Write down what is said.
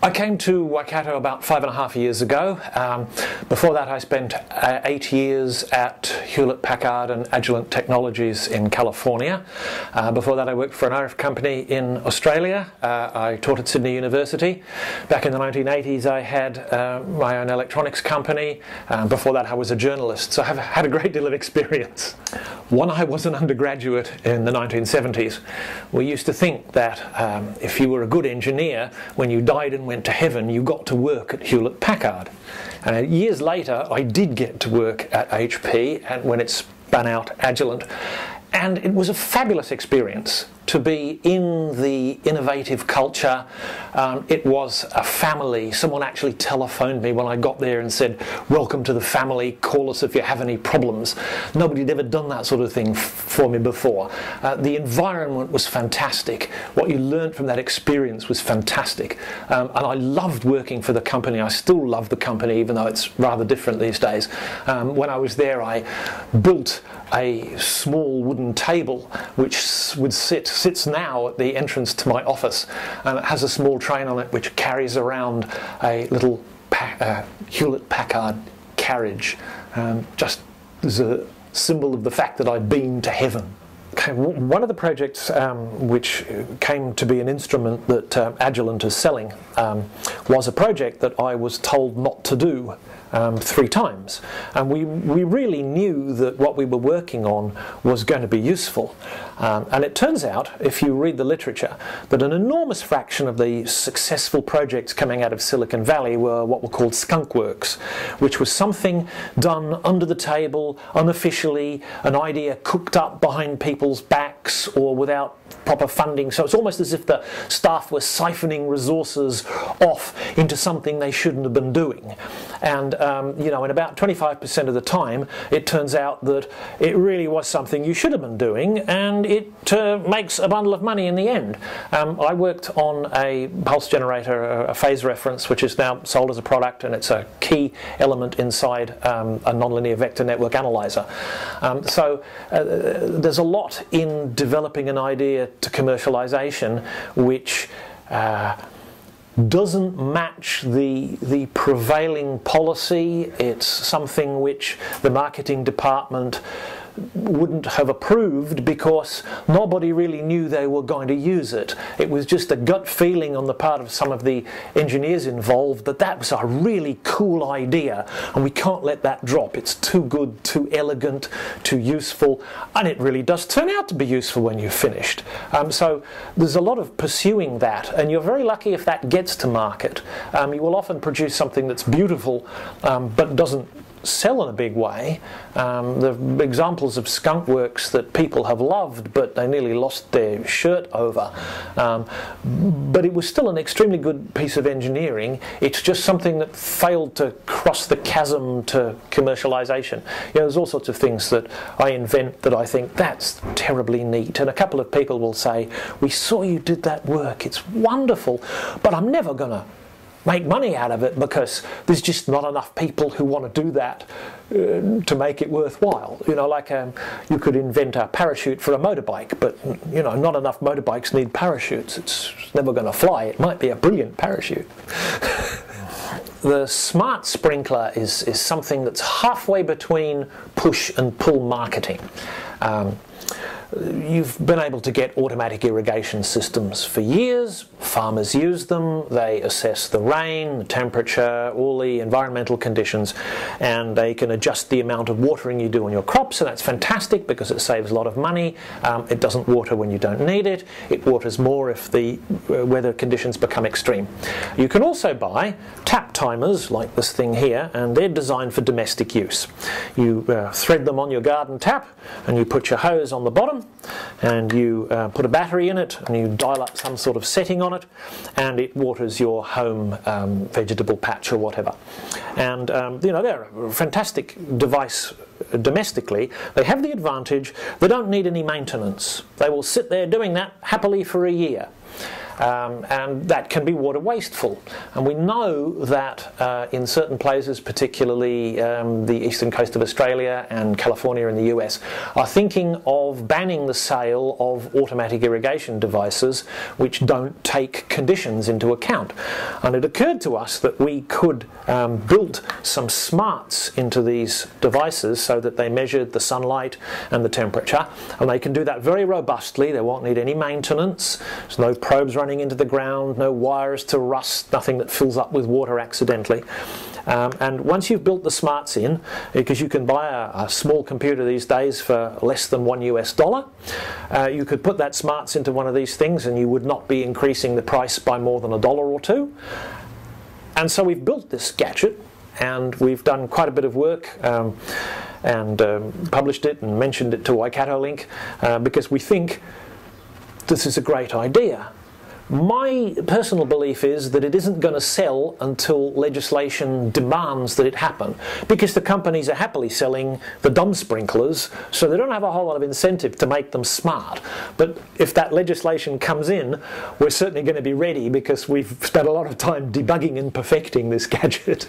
I came to Waikato about 5.5 years ago. Before that I spent 8 years at Hewlett-Packard and Agilent Technologies in California. Before that I worked for an RF company in Australia. I taught at Sydney University. Back in the 1980s I had my own electronics company. Before that I was a journalist, so I've had a great deal of experience. When I was an undergraduate in the 1970s, we used to think that if you were a good engineer, when you died and went to heaven, you got to work at Hewlett-Packard. And years later, I did get to work at HP, and when it spun out Agilent, and it was a fabulous experience to be in the innovative culture. It was a family. Someone actually telephoned me when I got there and said, "Welcome to the family, call us if you have any problems." Nobody had ever done that sort of thing for me before. The environment was fantastic. What you learned from that experience was fantastic. And I loved working for the company. I still love the company, even though it's rather different these days. When I was there, I built a small wooden table which sits now at the entrance to my office. It has a small train on it which carries around a little Hewlett-Packard carriage, just as a symbol of the fact that I'd been to heaven. Okay, one of the projects which came to be an instrument that Agilent is selling was a project that I was told not to do 3 times, and we really knew that what we were working on was going to be useful. And it turns out, if you read the literature, that an enormous fraction of the successful projects coming out of Silicon Valley were what were called skunk works, which was something done under the table, unofficially, an idea cooked up behind people's backs or without proper funding. So it's almost as if the staff were siphoning resources off into something they shouldn't have been doing. And you know, in about 25% of the time, it turns out that it really was something you should have been doing, and it makes a bundle of money in the end. I worked on a pulse generator, a phase reference, which is now sold as a product, and it's a key element inside a nonlinear vector network analyzer. So there's a lot in developing an idea to commercialization which doesn't match the prevailing policy. It's something which the marketing department wouldn't have approved because nobody really knew they were going to use it. It was just a gut feeling on the part of some of the engineers involved that that was a really cool idea and we can't let that drop. It's too good, too elegant, too useful, and it really does turn out to be useful when you've finished. So there's a lot of pursuing that, and you're very lucky if that gets to market. You will often produce something that's beautiful but doesn't sell in a big way. The examples of skunk works that people have loved but they nearly lost their shirt over, but it was still an extremely good piece of engineering. It's just something that failed to cross the chasm to commercialization. You know, there's all sorts of things that I invent that I think that's terribly neat, and a couple of people will say, "We saw you did that work, it's wonderful, but I'm never gonna make money out of it because there's just not enough people who want to do that to make it worthwhile." You know, like you could invent a parachute for a motorbike, but you know, not enough motorbikes need parachutes. It's never going to fly. It might be a brilliant parachute. The smart sprinkler is something that's halfway between push and pull marketing. You've been able to get automatic irrigation systems for years. Farmers use them. They assess the rain, the temperature, all the environmental conditions, and they can adjust the amount of watering you do on your crops, and that's fantastic because it saves a lot of money. It doesn't water when you don't need it. It waters more if the weather conditions become extreme. You can also buy tap timers like this thing here, and they're designed for domestic use. You thread them on your garden tap, and you put your hose on the bottom, and you put a battery in it, and you dial up some sort of setting on it, and it waters your home vegetable patch or whatever. And you know, they're a fantastic device domestically. They have the advantage they don't need any maintenance. They will sit there doing that happily for a year. and that can be water wasteful. And we know that in certain places, particularly the eastern coast of Australia and California in the US, are thinking of banning the sale of automatic irrigation devices which don't take conditions into account. And it occurred to us that we could build some smarts into these devices so that they measured the sunlight and the temperature, and they can do that very robustly. They won't need any maintenance. There's no probes running into the ground, no wires to rust, nothing that fills up with water accidentally. And once you've built the smarts in, because you can buy a small computer these days for less than $1, you could put that smarts into one of these things and you would not be increasing the price by more than $1 or $2. And so we've built this gadget, and we've done quite a bit of work and published it and mentioned it to Waikato Link because we think this is a great idea. My personal belief is that it isn't going to sell until legislation demands that it happen, because the companies are happily selling the dumb sprinklers, so they don't have a whole lot of incentive to make them smart. But if that legislation comes in, we're certainly going to be ready, because we've spent a lot of time debugging and perfecting this gadget.